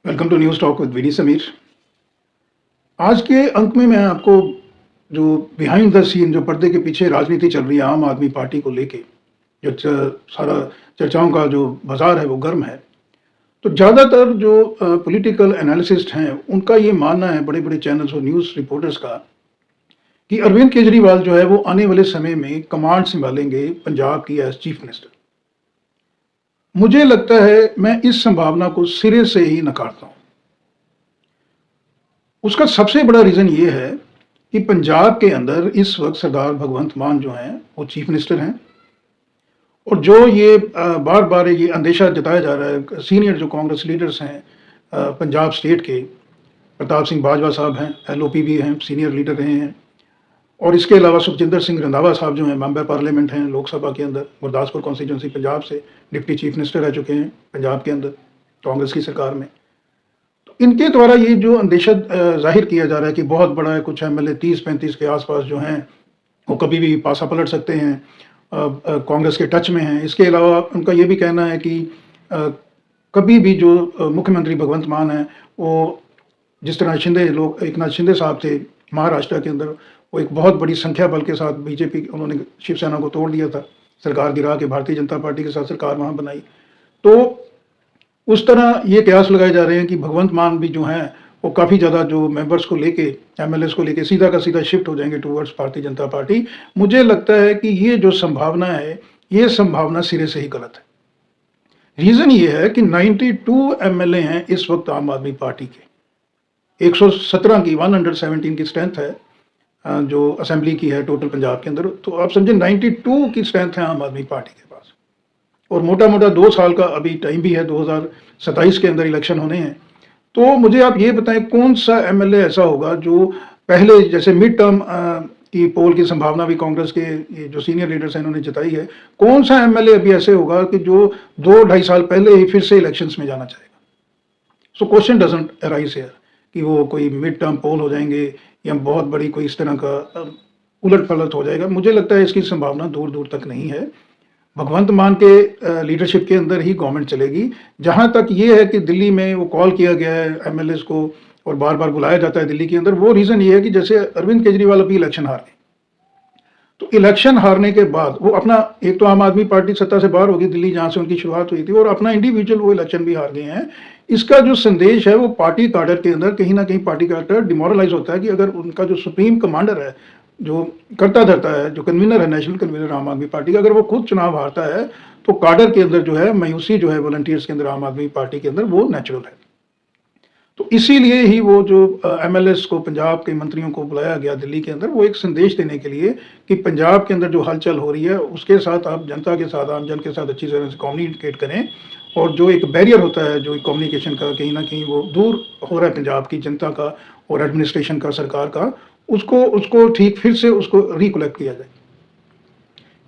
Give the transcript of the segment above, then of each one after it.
Welcome to news talk with VD Sameer. आज के अंक में मैं आपको जो बिहाइंड द सीन जो पर्दे के पीछे राजनीति चल रही है आम आदमी पार्टी को लेके, जो सारा चर्चाओं का जो बाजार है वो गर्म है। तो ज़्यादातर जो पॉलिटिकल एनालिसिस्ट हैं उनका ये मानना है, बड़े बड़े चैनल्स और न्यूज़ रिपोर्टर्स का, कि अरविंद केजरीवाल जो है वो आने वाले समय में कमांड संभालेंगे पंजाब की एज चीफ मिनिस्टर। मुझे लगता है मैं इस संभावना को सिरे से ही नकारता हूँ। उसका सबसे बड़ा रीज़न ये है कि पंजाब के अंदर इस वक्त सरदार भगवंत मान जो हैं वो चीफ मिनिस्टर हैं, और जो ये बार बार ये अंदेशा जताया जा रहा है, सीनियर जो कांग्रेस लीडर्स हैं पंजाब स्टेट के, प्रताप सिंह बाजवा साहब हैं, एलओपी भी हैं, सीनियर लीडर रहे हैं, और इसके अलावा सुखजिंदर सिंह रंधावा साहब जो हैं मेंबर पार्लियामेंट हैं लोकसभा के अंदर, गुरदासपुर कॉन्स्टिट्यूंसी पंजाब से डिप्टी चीफ मिनिस्टर रह चुके हैं पंजाब के अंदर कांग्रेस की सरकार में। इनके द्वारा ये जो अंदेशा जाहिर किया जा रहा है कि बहुत बड़ा है, कुछ एमएलए 30-35 के आसपास जो हैं वो कभी भी पासा पलट सकते हैं, कांग्रेस के टच में हैं। इसके अलावा उनका ये भी कहना है कि कभी भी जो मुख्यमंत्री भगवंत मान हैं वो, जिस तरह एकनाथ शिंदे साहब थे महाराष्ट्र के अंदर, वो एक बहुत बड़ी संख्या बल के साथ बीजेपी, उन्होंने शिवसेना को तोड़ दिया था, सरकार गिरा के भारतीय जनता पार्टी के साथ सरकार वहाँ बनाई। तो उस तरह ये कयास लगाए जा रहे हैं कि भगवंत मान भी जो हैं वो काफ़ी ज़्यादा जो मेंबर्स को लेके, एमएलएस को लेके सीधा का सीधा शिफ्ट हो जाएंगे टूवर्ड्स भारतीय जनता पार्टी। मुझे लगता है कि ये जो संभावना है, ये संभावना सिरे से ही गलत है। रीज़न ये है कि 92 एमएलए हैं इस वक्त आम आदमी पार्टी के, 117 की 117 की स्ट्रेंथ है जो असेंबली की है टोटल पंजाब के अंदर। तो आप समझे 92 की स्ट्रेंथ है आम आदमी पार्टी के पास, और मोटा मोटा 2 साल का अभी टाइम भी है, 2027 के अंदर इलेक्शन होने हैं। तो मुझे आप ये बताएं कौन सा एमएलए ऐसा होगा जो पहले, जैसे मिड टर्म की पोल की संभावना भी कांग्रेस के ये जो सीनियर लीडर्स हैं इन्होंने जताई है, कौन सा एमएलए अभी ऐसे होगा कि जो 2-2.5 साल पहले ही फिर से इलेक्शंस में जाना चाहेगा। So question doesn't arise here कि वो कोई मिड टर्म पोल हो जाएंगे या बहुत बड़ी कोई इस तरह का उलट पलट हो जाएगा। मुझे लगता है इसकी संभावना दूर दूर तक नहीं है। भगवंत मान के लीडरशिप के अंदर ही गवर्नमेंट चलेगी। जहाँ तक ये है कि दिल्ली में वो कॉल किया गया है एमएलएस को और बार बार बुलाया जाता है दिल्ली के अंदर, वो रीज़न ये है कि जैसे अरविंद केजरीवाल अभी इलेक्शन हार गए, तो इलेक्शन हारने के बाद वो अपना, एक तो आम आदमी पार्टी सत्ता से बाहर होगी दिल्ली जहाँ से उनकी शुरुआत हुई थी, और अपना इंडिविजुअल वो इलेक्शन भी हार गए हैं। इसका जो संदेश है वो पार्टी कार्डर के अंदर कहीं ना कहीं पार्टी कार्डर डिमोरलाइज होता है कि अगर उनका जो सुप्रीम कमांडर है, जो करता धरता है, जो कन्वीनर है, नेशनल कन्वीनर आम आदमी पार्टी का, अगर वो खुद चुनाव हारता है तो कार्डर के अंदर जो है मायूसी जो है वॉलंटियर्स के अंदर आम आदमी पार्टी के अंदर वो नेचुरल है। तो इसीलिए ही वो जो एमएलएस को, पंजाब के मंत्रियों को बुलाया गया दिल्ली के अंदर, वो एक संदेश देने के लिए कि पंजाब के अंदर जो हलचल हो रही है उसके साथ आप जनता के साथ, आम जन के साथ अच्छी तरह से कम्युनिकेट करें, और जो एक बैरियर होता है जो कम्युनिकेशन का, कहीं ना कहीं वो दूर हो रहा है पंजाब की जनता का और एडमिनिस्ट्रेशन का, सरकार का, उसको ठीक फिर से उसको रिकलेक्ट किया जाए।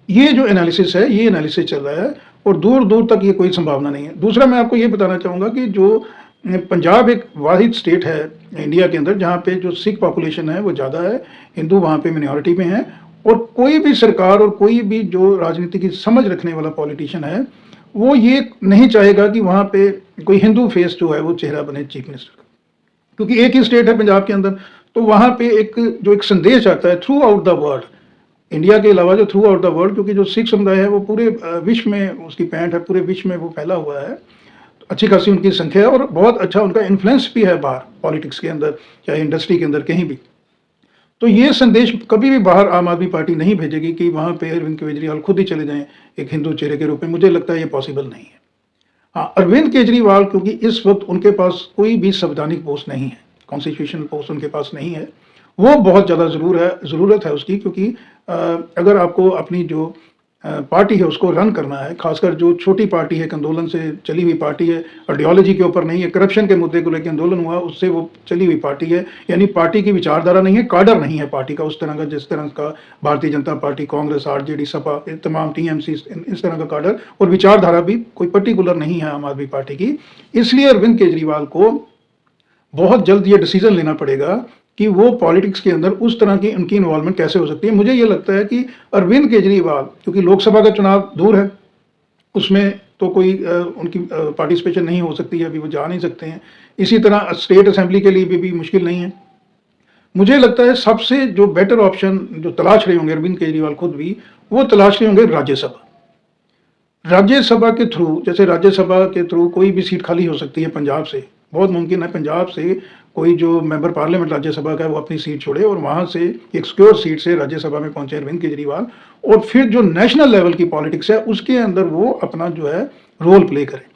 ये जो एनालिसिस है, ये एनालिसिस चल रहा है और दूर दूर तक ये कोई संभावना नहीं है। दूसरा मैं आपको ये बताना चाहूँगा कि जो पंजाब एक वाहिद स्टेट है इंडिया के अंदर जहाँ पे जो सिख पॉपुलेशन है वो ज़्यादा है, हिंदू वहाँ पे मिनॉरिटी में है, और कोई भी सरकार और कोई भी जो राजनीति की समझ रखने वाला पॉलिटिशियन है वो ये नहीं चाहेगा कि वहाँ पे कोई हिंदू फेस जो है वो चेहरा बने चीफ मिनिस्टर का, क्योंकि एक ही स्टेट है पंजाब के अंदर। तो वहाँ पे एक संदेश आता है through out the world, India के अलावा जो थ्रू आउट द वर्ल्ड, क्योंकि जो सिख समुदाय है वो पूरे विश्व में उसकी पैंठ है, पूरे विश्व में वो फैला हुआ है, अच्छी खासी उनकी संख्या है और बहुत अच्छा उनका इन्फ्लुएंस भी है बाहर पॉलिटिक्स के अंदर, चाहे इंडस्ट्री के अंदर, कहीं भी। तो ये संदेश कभी भी बाहर आम आदमी पार्टी नहीं भेजेगी कि वहाँ पे अरविंद केजरीवाल खुद ही चले जाएं एक हिंदू चेहरे के रूप में। मुझे लगता है ये पॉसिबल नहीं है। हाँ, अरविंद केजरीवाल, क्योंकि इस वक्त उनके पास कोई भी संवैधानिक पोस्ट नहीं है, कॉन्स्टिट्यूशनल पोस्ट उनके पास नहीं है, वो बहुत ज़्यादा ज़रूरत है उसकी, क्योंकि अगर आपको अपनी जो पार्टी है उसको रन करना है, खासकर जो छोटी पार्टी है, आंदोलन से चली हुई पार्टी है, आइडियोलॉजी के ऊपर नहीं है, करप्शन के मुद्दे को लेकर आंदोलन हुआ उससे वो चली हुई पार्टी है, यानी पार्टी की विचारधारा नहीं है, कार्डर नहीं है पार्टी का उस तरह का जिस तरह का भारतीय जनता पार्टी, कांग्रेस, आरजेडी, सपा, तमाम टीएमसी, इस तरह का कार्डर और विचारधारा भी कोई पर्टिकुलर नहीं है आम आदमी पार्टी की। इसलिए अरविंद केजरीवाल को बहुत जल्द ये डिसीजन लेना पड़ेगा कि वो पॉलिटिक्स के अंदर उस तरह की उनकी इन्वॉल्वमेंट कैसे हो सकती है। मुझे ये लगता है कि अरविंद केजरीवाल, क्योंकि लोकसभा का चुनाव दूर है, उसमें तो कोई उनकी पार्टिसिपेशन नहीं हो सकती है, अभी वो जा नहीं सकते हैं, इसी तरह स्टेट असेंबली के लिए भी मुश्किल नहीं है। मुझे लगता है सबसे जो बेटर ऑप्शन जो तलाश रहे होंगे अरविंद केजरीवाल खुद भी, वो तलाश रहे होंगे राज्यसभा। राज्यसभा के थ्रू, जैसे राज्यसभा के थ्रू कोई भी सीट खाली हो सकती है पंजाब से, बहुत मुमकिन है पंजाब से कोई जो मेंबर पार्लियामेंट राज्यसभा का है वो अपनी सीट छोड़े और वहाँ से एक सिक्योर सीट से राज्यसभा में पहुंचे अरविंद केजरीवाल, और फिर जो नेशनल लेवल की पॉलिटिक्स है उसके अंदर वो अपना जो है रोल प्ले करें।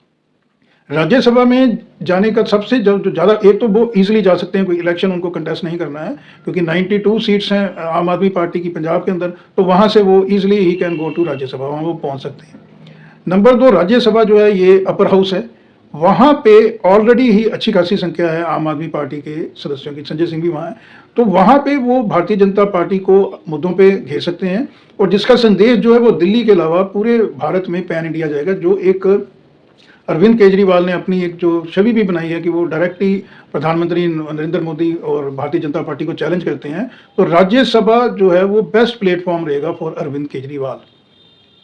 राज्यसभा में जाने का सबसे जो ज़्यादा, एक तो वो ईजिली जा सकते हैं, कोई इलेक्शन उनको कंटेस्ट नहीं करना है क्योंकि 92 सीट्स हैं आम आदमी पार्टी की पंजाब के अंदर, तो वहाँ से वो ईजिली ही कैन गो टू राज्यसभा, वहाँ वो पहुँच सकते हैं। नंबर 2, राज्यसभा जो है ये अपर हाउस है, वहाँ पे ऑलरेडी ही अच्छी खासी संख्या है आम आदमी पार्टी के सदस्यों की, संजय सिंह भी वहाँ है, तो वहाँ पे वो भारतीय जनता पार्टी को मुद्दों पे घेर सकते हैं और जिसका संदेश जो है वो दिल्ली के अलावा पूरे भारत में पैन इंडिया जाएगा। जो एक अरविंद केजरीवाल ने अपनी एक जो छवि भी बनाई है कि वो डायरेक्टली प्रधानमंत्री नरेंद्र मोदी और भारतीय जनता पार्टी को चैलेंज करते हैं, तो राज्यसभा जो है वो बेस्ट प्लेटफॉर्म रहेगा for Arvind Kejriwal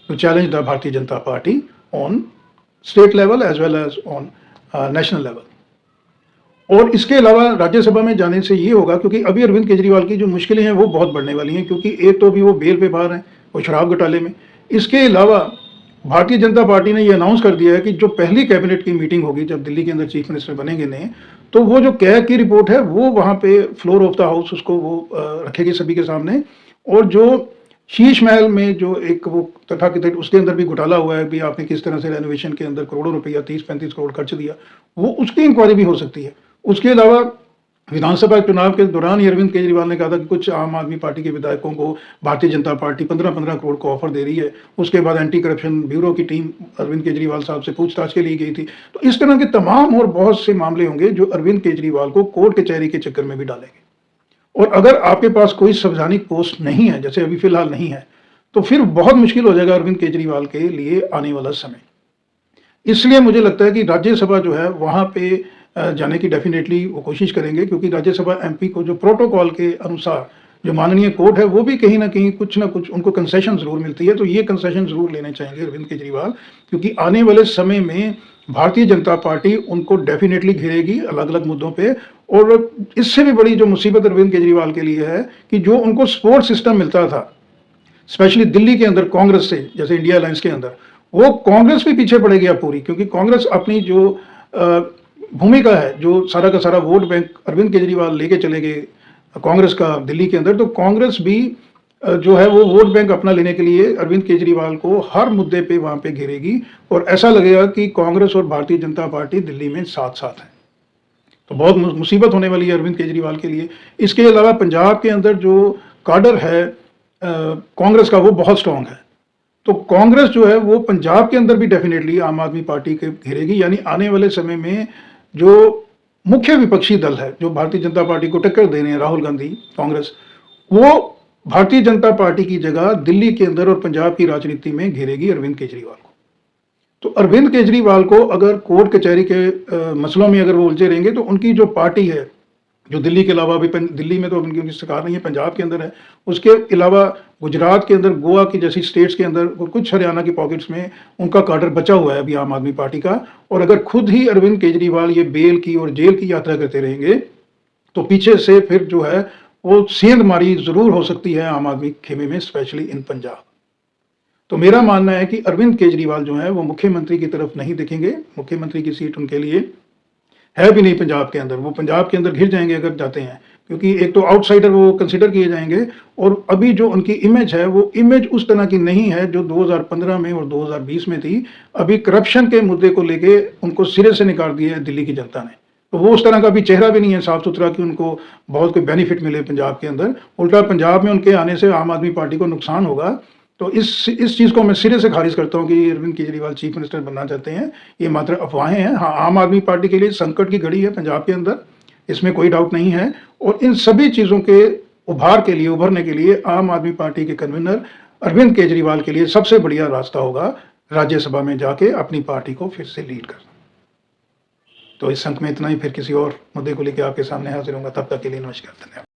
to challenge the Bharatiya Janata Party on state level as well as on national level। और इसके अलावा राज्यसभा में जाने से ये होगा, क्योंकि अभी अरविंद केजरीवाल की जो मुश्किलें हैं वो बहुत बढ़ने वाली हैं, क्योंकि एक तो अभी वो बेल पे बाहर हैं और शराब घोटाले में। इसके अलावा भारतीय जनता पार्टी ने ये अनाउंस कर दिया है कि जो पहली कैबिनेट की मीटिंग होगी जब दिल्ली के अंदर चीफ मिनिस्टर बनेंगे नए, तो वो जो कैग की रिपोर्ट है वो वहाँ पे फ्लोर ऑफ द हाउस उसको वो रखेगी सभी के सामने, और जो शीश महल में जो एक वो तथाकथित उसके अंदर भी घोटाला हुआ है, भी आपने किस तरह से रेनोवेशन के अंदर करोड़ों रुपया 30-35 करोड़ खर्च दिया, वो उसकी इंक्वायरी भी हो सकती है। उसके अलावा विधानसभा चुनाव के दौरान ही अरविंद केजरीवाल ने कहा था कि कुछ आम आदमी पार्टी के विधायकों को भारतीय जनता पार्टी 15-15 करोड़ का ऑफर दे रही है। उसके बाद एंटी करप्शन ब्यूरो की टीम अरविंद केजरीवाल साहब से पूछताछ के लिए गई थी। तो इस तरह के तमाम और बहुत से मामले होंगे जो अरविंद केजरीवाल को कोर्ट कचहरी के चक्कर में भी डालेंगे। और अगर आपके पास कोई संवैधानिक पोस्ट नहीं है, जैसे अभी फिलहाल नहीं है, तो फिर बहुत मुश्किल हो जाएगा अरविंद केजरीवाल के लिए आने वाला समय। इसलिए मुझे लगता है कि राज्यसभा जो है वहाँ पे जाने की डेफिनेटली वो कोशिश करेंगे, क्योंकि राज्यसभा एमपी को जो प्रोटोकॉल के अनुसार जो माननीय कोर्ट है वो भी कहीं ना कुछ उनको कंसेशन जरूर मिलती है, तो ये कंसेशन जरूर लेने चाहिए अरविंद केजरीवाल, क्योंकि आने वाले समय में भारतीय जनता पार्टी उनको डेफिनेटली घेरेगी अलग अलग मुद्दों पे। और इससे भी बड़ी जो मुसीबत अरविंद केजरीवाल के लिए है कि जो उनको सपोर्ट सिस्टम मिलता था स्पेशली दिल्ली के अंदर कांग्रेस से, जैसे इंडिया अलायंस के अंदर, वो कांग्रेस भी पीछे पड़ेगी अब पूरी, क्योंकि कांग्रेस अपनी जो भूमिका है, जो सारा का सारा वोट बैंक अरविंद केजरीवाल लेके चले गए कांग्रेस का दिल्ली के अंदर, तो कांग्रेस भी जो है वो वोट बैंक अपना लेने के लिए अरविंद केजरीवाल को हर मुद्दे पे वहाँ पे घेरेगी और ऐसा लगेगा कि कांग्रेस और भारतीय जनता पार्टी दिल्ली में साथ साथ है। तो बहुत मुसीबत होने वाली है अरविंद केजरीवाल के लिए। इसके अलावा पंजाब के अंदर जो काडर है कांग्रेस का वो बहुत स्ट्रांग है, तो कांग्रेस जो है वो पंजाब के अंदर भी डेफिनेटली आम आदमी पार्टी के घेरेगी। यानी आने वाले समय में जो मुख्य विपक्षी दल है जो भारतीय जनता पार्टी को टक्कर दे रहे हैं, राहुल गांधी कांग्रेस, वो भारतीय जनता पार्टी की जगह दिल्ली के अंदर और पंजाब की राजनीति में घेरेगी अरविंद केजरीवाल को। तो अरविंद केजरीवाल को अगर कोर्ट कचहरी के मसलों में अगर वो उलझे रहेंगे, तो उनकी जो पार्टी है जो दिल्ली के अलावा, अभी दिल्ली में तो उनकी सरकार नहीं है, पंजाब के अंदर है, उसके अलावा गुजरात के अंदर, गोवा की जैसी स्टेट्स के अंदर, कुछ हरियाणा की पॉकेट्स में उनका काडर बचा हुआ है अभी आम आदमी पार्टी का। और अगर खुद ही अरविंद केजरीवाल ये बेल की और जेल की यात्रा करते रहेंगे, तो पीछे से फिर जो है वो सेंध मारी जरूर हो सकती है आम आदमी खेमे में, स्पेशली इन पंजाब। तो मेरा मानना है कि अरविंद केजरीवाल जो है वो मुख्यमंत्री की तरफ नहीं देखेंगे, मुख्यमंत्री की सीट उनके लिए है भी नहीं पंजाब के अंदर, वो पंजाब के अंदर घिर जाएंगे अगर जाते हैं, क्योंकि एक तो आउटसाइडर वो कंसिडर किए जाएंगे, और अभी जो उनकी इमेज है वो इमेज उस तरह की नहीं है जो 2015 में और 2020 में थी। अभी करप्शन के मुद्दे को लेके उनको सिरे से निकाल दिया है दिल्ली की जनता ने, तो वो उस तरह का भी चेहरा भी नहीं है साफ सुथरा कि उनको बहुत कोई बेनिफिट मिले पंजाब के अंदर। उल्टा पंजाब में उनके आने से आम आदमी पार्टी को नुकसान होगा। तो इस चीज़ को मैं सिरे से खारिज करता हूँ कि अरविंद केजरीवाल चीफ मिनिस्टर बनना चाहते हैं, ये मात्र अफवाहें हैं। हाँ, आम आदमी पार्टी के लिए संकट की घड़ी है पंजाब के अंदर, इसमें कोई डाउट नहीं है, और इन सभी चीज़ों के उभरने के लिए आम आदमी पार्टी के कन्वीनर अरविंद केजरीवाल के लिए सबसे बढ़िया रास्ता होगा राज्यसभा में जाके अपनी पार्टी को फिर से लीड करना। तो इस अंक में इतना ही, फिर किसी और मुद्दे को लेकर आपके सामने हाजिर होगा। तब तक के लिए नमस्कार, धन्यवाद।